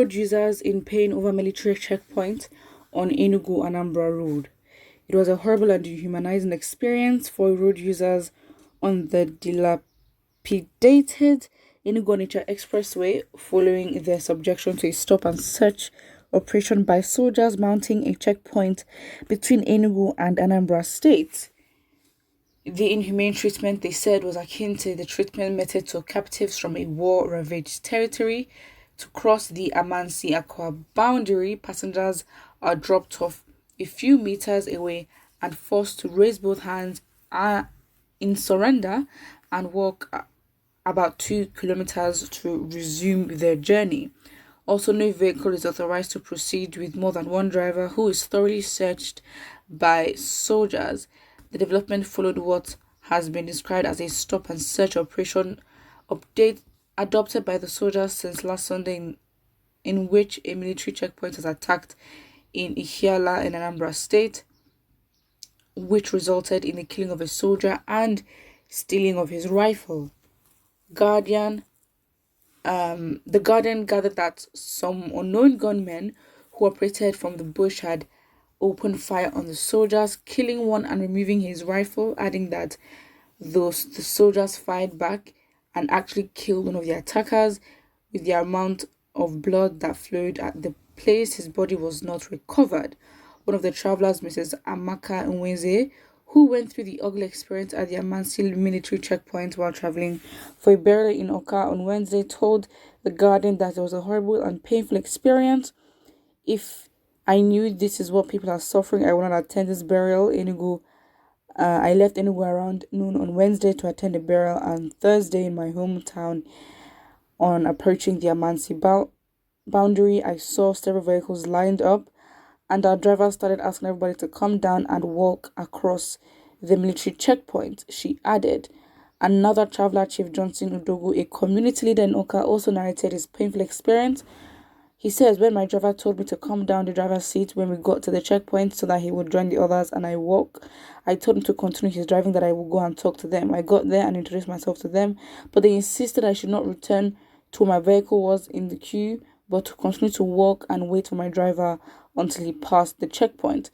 Road users in pain over military checkpoint on Enugu-Anambra Road. It was a horrible and dehumanizing experience for road users on the dilapidated Enugu-Onitsha Expressway following their subjection to a stop and search operation by soldiers mounting a checkpoint between Enugu and Anambra State. The inhumane treatment, they said, was akin to the treatment meted to captives from a war-ravaged territory. To cross the Amansi-Akwa boundary, passengers are dropped off a few meters away and forced to raise both hands in surrender and walk about 2 kilometers to resume their journey. Also, no vehicle is authorized to proceed with more than one driver, who is thoroughly searched by soldiers. The development followed what has been described as a stop and search operation update adopted by the soldiers since last Sunday, in which a military checkpoint was attacked in Ihiala in Anambra State, which resulted in the killing of a soldier and stealing of his rifle. The Guardian gathered that some unknown gunmen who operated from the bush had opened fire on the soldiers, killing one and removing his rifle, adding that the soldiers fired back and actually killed one of the attackers. With the amount of blood that flowed at the place, his body was not recovered. One of the travelers, Mrs. Amaka Nweze, who went through the ugly experience at the Amansi military checkpoint while traveling for a burial in Oka on Wednesday, told The Guardian that it was a horrible and painful experience. If I knew this is what people are suffering, I would not attend this burial. I left Enugu around noon on Wednesday to attend a burial on Thursday in my hometown. On approaching the Amansi boundary, I saw several vehicles lined up, and our driver started asking everybody to come down and walk across the military checkpoint, she added. Another traveler, Chief Johnson Udogu, a community leader in Oka, also narrated his painful experience. He says, when my driver told me to come down the driver's seat when we got to the checkpoint so that he would join the others and I walk, I told him to continue his driving, that I would go and talk to them. I got there and introduced myself to them, but they insisted I should not return to where my vehicle was in the queue, but to continue to walk and wait for my driver until he passed the checkpoint.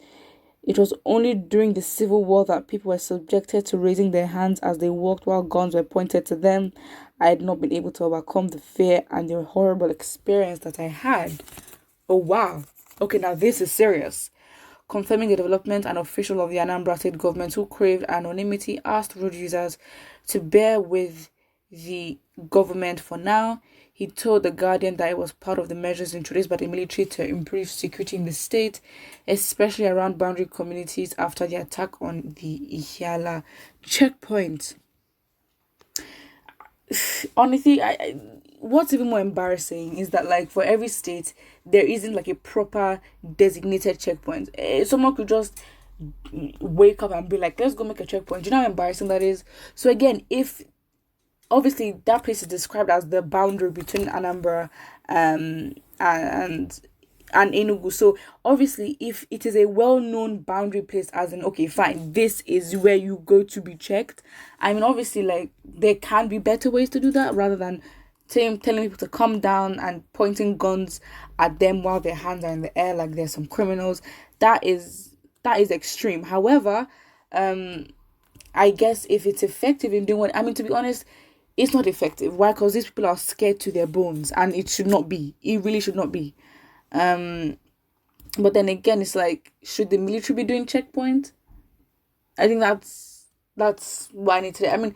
It was only during the Civil War that people were subjected to raising their hands as they walked while guns were pointed to them. I had not been able to overcome the fear and the horrible experience that I had. Oh, wow. Okay, now this is serious. Confirming the development, an official of the Anambra State government who craved anonymity asked road users to bear with the government for now. He told The Guardian that it was part of the measures introduced by the military to improve security in the state, especially around boundary communities after the attack on the Ihiala checkpoint. Honestly, what's even more embarrassing is that, like, for every state, there isn't like a proper designated checkpoint. Someone could just wake up and be like, let's go make a checkpoint. Do you know how embarrassing that is? So again, if obviously that place is described as the boundary between Anambra and Enugu. So obviously, if it is a well-known boundary place, as in, okay, fine, this is where you go to be checked. I mean, obviously, like, there can be better ways to do that rather than telling people to come down and pointing guns at them while their hands are in the air like they're some criminals. That is extreme. However, I guess if it's effective in doing what, I mean, to be honest, it's not effective. Why? Because these people are scared to their bones, and it should not be. It really should not be. But then again, it's like, should the military be doing checkpoint? I think that's what I need to. I mean,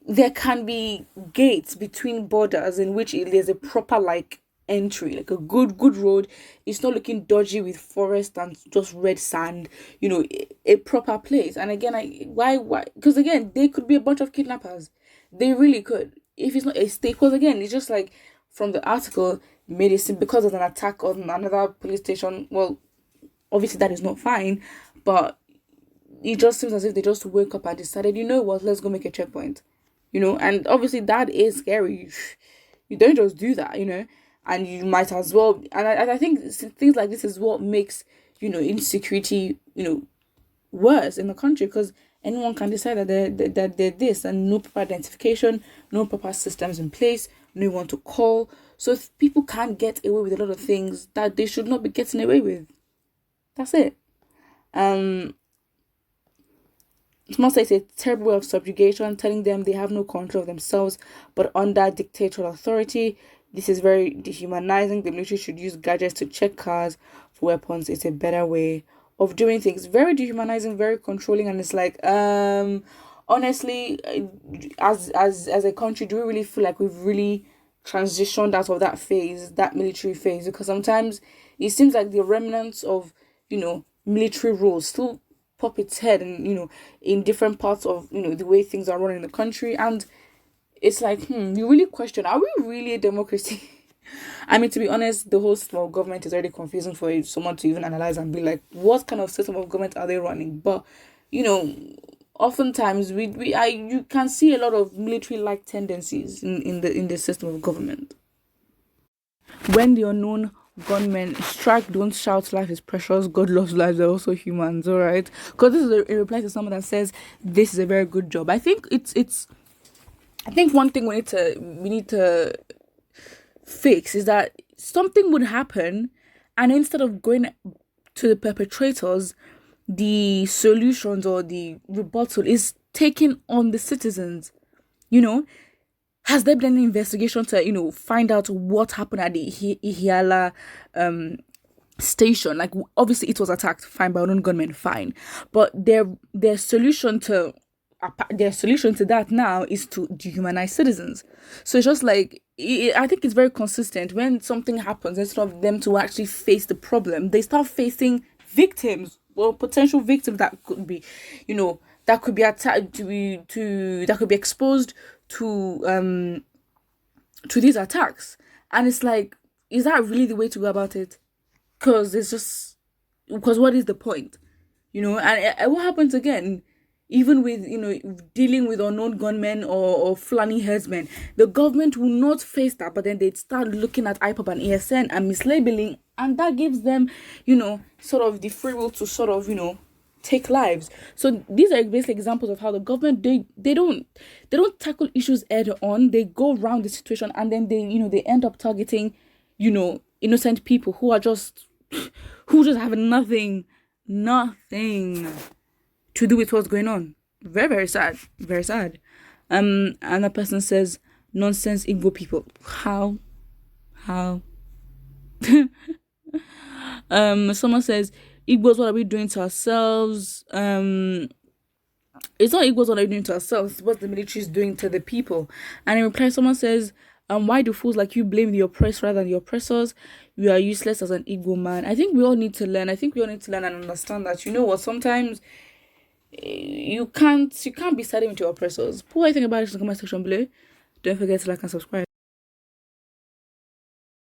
there can be gates between borders in which there's a proper like entry, like a good road. It's not looking dodgy with forest and just red sand. You know, a proper place. And again, why? Because again, they could be a bunch of kidnappers. They really could. If it's not a state, because again, it's just like from the article made it seem because of an attack on another police station. Well, obviously that is not fine, but it just seems as if they just woke up and decided, you know what, let's go make a checkpoint. You know, and obviously that is scary. You don't just do that, you know, and you might as well. And I think things like this is what makes, you know, insecurity, you know, worse in the country, because anyone can decide that they're this, and no proper identification, no proper systems in place, no one to call. So if people can't get away with a lot of things that they should not be getting away with, that's it. Someone says it's a terrible way of subjugation, telling them they have no control of themselves, but under dictatorial authority. This is very dehumanizing. The military should use gadgets to check cars for weapons. It's a better way of doing things. Very dehumanizing, very controlling, and it's like, honestly, as a country, do we really feel like we've really transitioned out of that phase, that military phase? Because sometimes it seems like the remnants of, military rules still pop its head, and in different parts of the way things are run in the country, and it's like, you really question, are we really a democracy? I mean, to be honest, the whole system of government is already confusing for someone to even analyze and be like, what kind of system of government are they running? But oftentimes you can see a lot of military like tendencies in the system of government. When the unknown gunmen strike, don't shout, life is precious, God loves lives, they're also humans, all right? Because this is a reply to someone that says this is a very good job. I think I think one thing we need to fix is that something would happen, and instead of going to the perpetrators, the solutions or the rebuttal is taken on the citizens. Has there been an investigation to find out what happened at the Ihiala station? Like, obviously it was attacked, fine, by unknown gunmen, fine, but their solution to that now is to dehumanize citizens. So it's just like, I think it's very consistent. When something happens, instead of them to actually face the problem, they start facing victims, or potential victims that could be, that could be attacked, that could be exposed to these attacks. And it's like, is that really the way to go about it? Because what is the point? And what happens again, even with dealing with unknown gunmen or Fulani herdsmen, the government will not face that, but then they'd start looking at IPOB and ASN and mislabeling, and that gives them sort of the free will to sort of take lives. So these are basically examples of how the government, they don't tackle issues head on. They go around the situation, and then they end up targeting innocent people who just have nothing to do with what's going on. Very, very sad. Very sad. Another person says, nonsense Igbo people. How someone says, Igbos, what are we doing to ourselves? It's not Igbos, what are we doing to ourselves? It's what the military is doing to the people. And in reply, someone says, why do fools like you blame the oppressed rather than the oppressors? You are useless as an Igbo man. I think we all need to learn. And understand that, what, sometimes you can't be siding with your oppressors. Put what you think about it in the comment section below. Don't forget to like and subscribe.